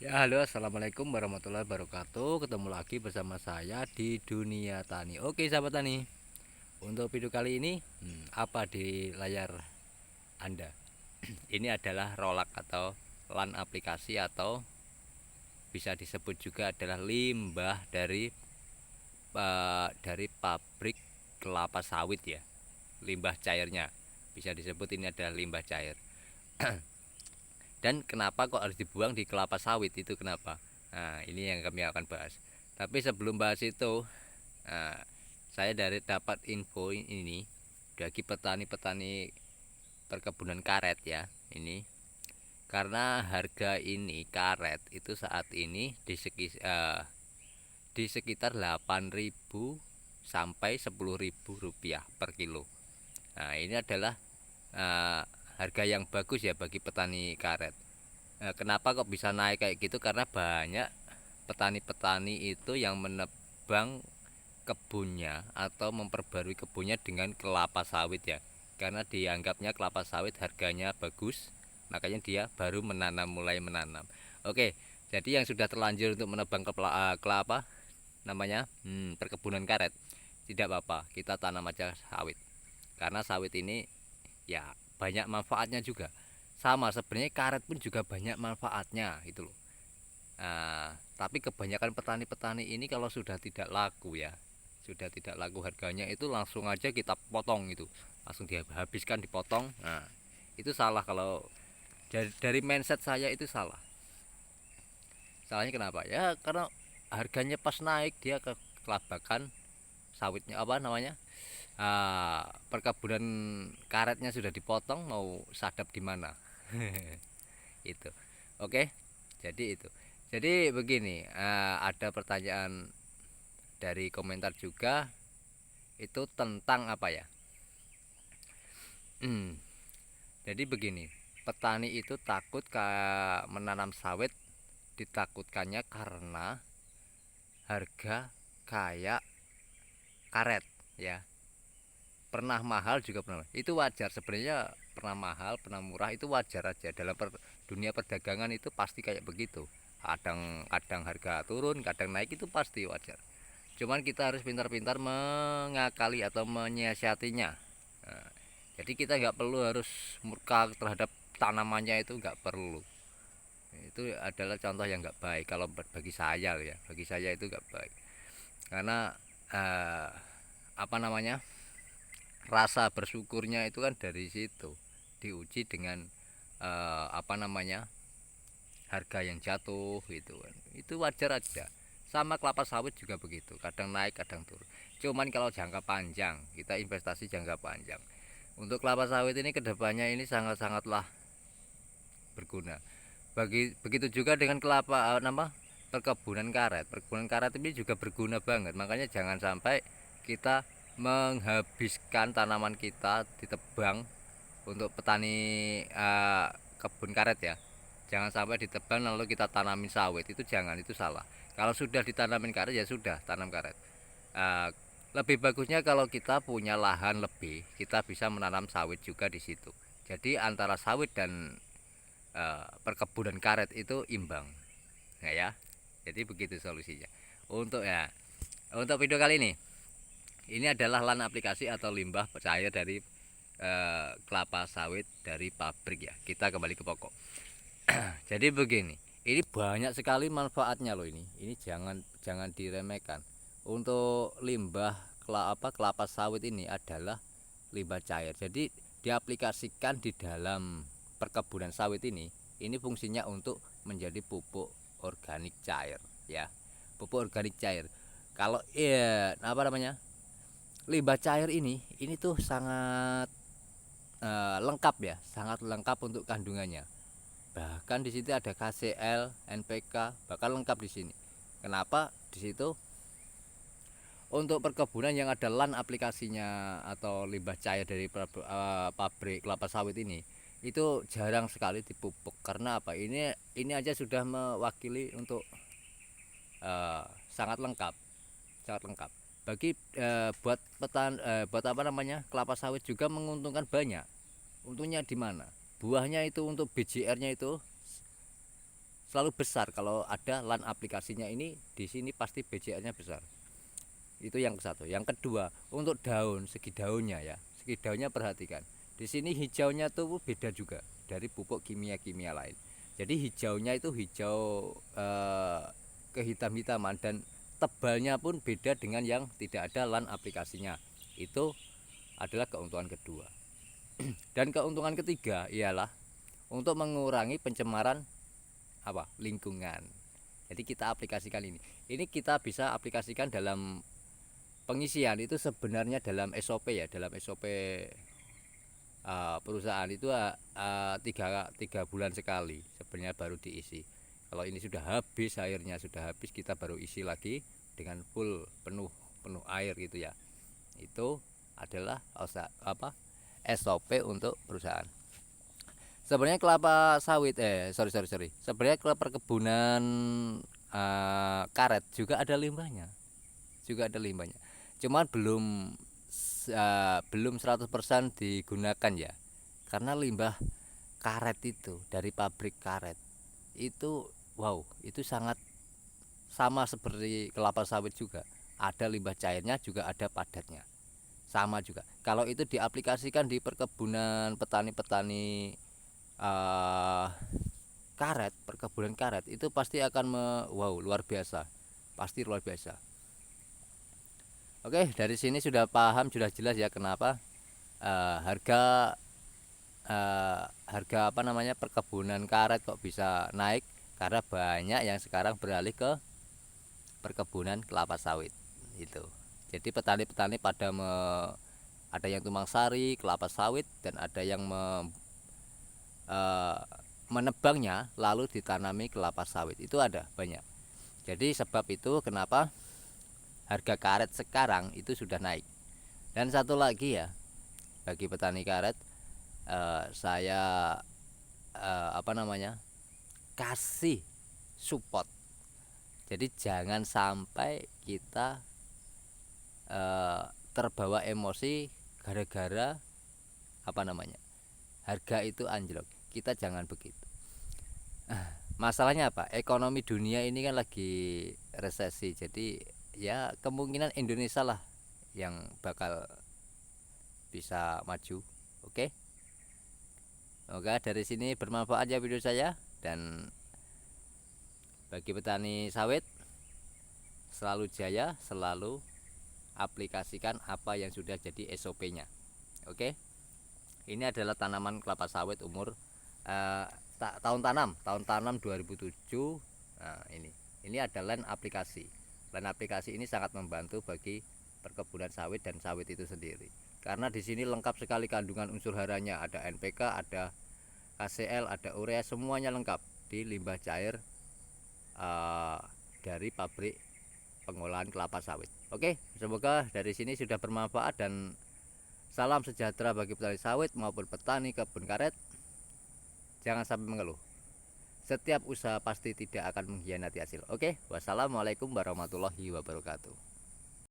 Ya, halo, assalamualaikum warahmatullahi wabarakatuh. Ketemu lagi bersama saya di dunia tani. Oke, sahabat tani. Untuk video kali ini, apa di layar Anda? Ini adalah rolak atau LAN aplikasi atau bisa disebut juga adalah limbah dari pabrik kelapa sawit ya. Limbah cairnya. Bisa disebut ini adalah limbah cair. Dan kenapa kok harus dibuang di kelapa sawit itu kenapa? Nah, ini yang kami akan bahas. Tapi sebelum bahas itu, nah, saya dari dapat info ini bagi petani-petani perkebunan karet ya. Ini karena harga ini karet itu saat ini di sekitar 8.000 sampai 10.000 rupiah per kilo. Nah, ini adalah eh, harga yang bagus ya bagi petani karet. Kenapa kok bisa naik kayak gitu? Karena banyak petani-petani itu yang menebang kebunnya atau memperbarui kebunnya dengan kelapa sawit ya. Karena dianggapnya kelapa sawit harganya bagus, makanya dia baru mulai menanam. Oke, jadi yang sudah terlanjur untuk menebang kelapa namanya perkebunan karet, tidak apa-apa, kita tanam aja sawit. Karena sawit ini ya banyak manfaatnya juga. Sama sebenarnya karet pun juga banyak manfaatnya itu loh. Tapi kebanyakan petani-petani ini kalau sudah tidak laku ya, sudah tidak laku harganya itu langsung aja kita potong itu, langsung dihabiskan dipotong. Nah, itu salah. Kalau dari mindset saya itu salah. Salahnya kenapa? Ya karena harganya pas naik dia kelabakan sawitnya apa namanya? Perkebunan karetnya sudah dipotong, mau sadap di mana? Itu. Oke. Jadi itu. Jadi begini, ada pertanyaan dari komentar juga itu tentang apa ya? Jadi begini, petani itu takut menanam sawit, ditakutkannya karena harga kayak karet ya. Pernah mahal juga pernah. Itu wajar sebenarnya, pernah mahal, pernah murah itu wajar aja. Dalam dunia perdagangan itu pasti kayak begitu. Kadang harga turun, kadang naik, itu pasti wajar. Cuman kita harus pintar-pintar mengakali atau menyiasatinya. Nah, jadi kita nggak perlu harus murka terhadap tanamannya, itu nggak perlu. Itu adalah contoh yang nggak baik kalau bagi saya ya. Bagi saya itu nggak baik. Karena eh, apa namanya, rasa bersyukurnya itu kan dari situ diuji dengan apa namanya, harga yang jatuh gitu kan. Itu wajar aja. Sama kelapa sawit juga begitu, kadang naik kadang turun. Cuman kalau jangka panjang, kita investasi jangka panjang untuk kelapa sawit ini, kedepannya ini sangat-sangatlah berguna. Begitu juga dengan kelapa perkebunan karet. Perkebunan karet ini juga berguna banget. Makanya jangan sampai kita menghabiskan tanaman kita ditebang untuk petani kebun karet ya. Jangan sampai ditebang lalu kita tanamin sawit, itu jangan, itu salah. Kalau sudah ditanamin karet ya sudah, tanam karet. Uh, Lebih bagusnya kalau kita punya lahan lebih, kita bisa menanam sawit juga di situ. Jadi antara sawit dan perkebunan karet itu imbang, ya. Jadi begitu solusinya. Untuk video kali ini adalah LAN aplikasi atau limbah cair dari kelapa sawit dari pabrik ya. Kita kembali ke pokok. Jadi begini, ini banyak sekali manfaatnya loh ini. Ini jangan jangan diremehkan. Untuk limbah kelapa sawit ini adalah limbah cair. Jadi diaplikasikan di dalam perkebunan sawit ini fungsinya untuk menjadi pupuk organik cair ya. Pupuk organik cair. Kalau apa namanya? Limbah cair ini tuh sangat lengkap ya, sangat lengkap untuk kandungannya. Bahkan di situ ada KCl, NPK, bahkan lengkap di sini. Kenapa? Di situ untuk perkebunan yang ada LAN aplikasinya atau limbah cair dari pabrik kelapa sawit ini, itu jarang sekali dipupuk. Karena apa? Ini aja sudah mewakili untuk sangat lengkap, sangat lengkap. Bagi buat apa namanya, kelapa sawit juga menguntungkan banyak. Untungnya di mana? Buahnya itu untuk BJR-nya itu selalu besar. Kalau ada LAN aplikasinya ini di sini pasti BCA-nya besar. Itu yang ke satu. Yang kedua, untuk daun, segi daunnya ya. Segi daunnya perhatikan. Di sini hijaunya tuh beda juga dari pupuk kimia-kimia lain. Jadi hijaunya itu hijau kehitam-hitaman dan tebalnya pun beda dengan yang tidak ada LAN aplikasinya. Itu adalah keuntungan kedua. Dan keuntungan ketiga ialah untuk mengurangi pencemaran lingkungan. Jadi kita aplikasikan ini. Ini kita bisa aplikasikan dalam pengisian itu sebenarnya dalam SOP ya, dalam SOP perusahaan itu tiga bulan sekali sebenarnya baru diisi. Kalau ini sudah habis, airnya sudah habis, kita baru isi lagi dengan penuh air gitu ya. Itu adalah SOP untuk perusahaan. Sebenarnya kelapa sawit sebenarnya perkebunan karet juga ada limbahnya, cuman belum 100% digunakan ya, karena limbah karet itu dari pabrik karet itu itu sangat sama seperti kelapa sawit juga, ada limbah cairnya juga ada padatnya, sama juga. Kalau itu diaplikasikan di perkebunan petani-petani perkebunan karet itu pasti akan luar biasa, pasti luar biasa. Oke, dari sini sudah paham, sudah jelas ya kenapa harga perkebunan karet kok bisa naik, karena banyak yang sekarang beralih ke perkebunan kelapa sawit itu. Jadi petani-petani pada ada yang tumpang sari kelapa sawit dan ada yang menebangnya lalu ditanami kelapa sawit, itu ada banyak. Jadi sebab itu kenapa harga karet sekarang itu sudah naik. Dan satu lagi ya, bagi petani karet saya kasih support. Jadi jangan sampai kita terbawa emosi gara-gara harga itu anjlok. Kita jangan begitu. Masalahnya apa? Ekonomi dunia ini kan lagi resesi. Jadi ya kemungkinan Indonesia lah yang bakal bisa maju. Oke. Semoga dari sini bermanfaat ya video saya, dan bagi petani sawit selalu jaya, selalu aplikasikan apa yang sudah jadi SOP-nya. Oke. Ini adalah tanaman kelapa sawit umur tahun tanam 2007. Nah, ini adalah aplikasi. LAN aplikasi ini sangat membantu bagi perkebunan sawit dan sawit itu sendiri. Karena di sini lengkap sekali kandungan unsur haranya, ada NPK, ada KCl, ada urea, semuanya lengkap di limbah cair dari pabrik pengolahan kelapa sawit. Oke, semoga dari sini sudah bermanfaat dan salam sejahtera bagi petani sawit maupun petani kebun karet. Jangan sampai mengeluh. Setiap usaha pasti tidak akan mengkhianati hasil. Oke, wassalamualaikum warahmatullahi wabarakatuh.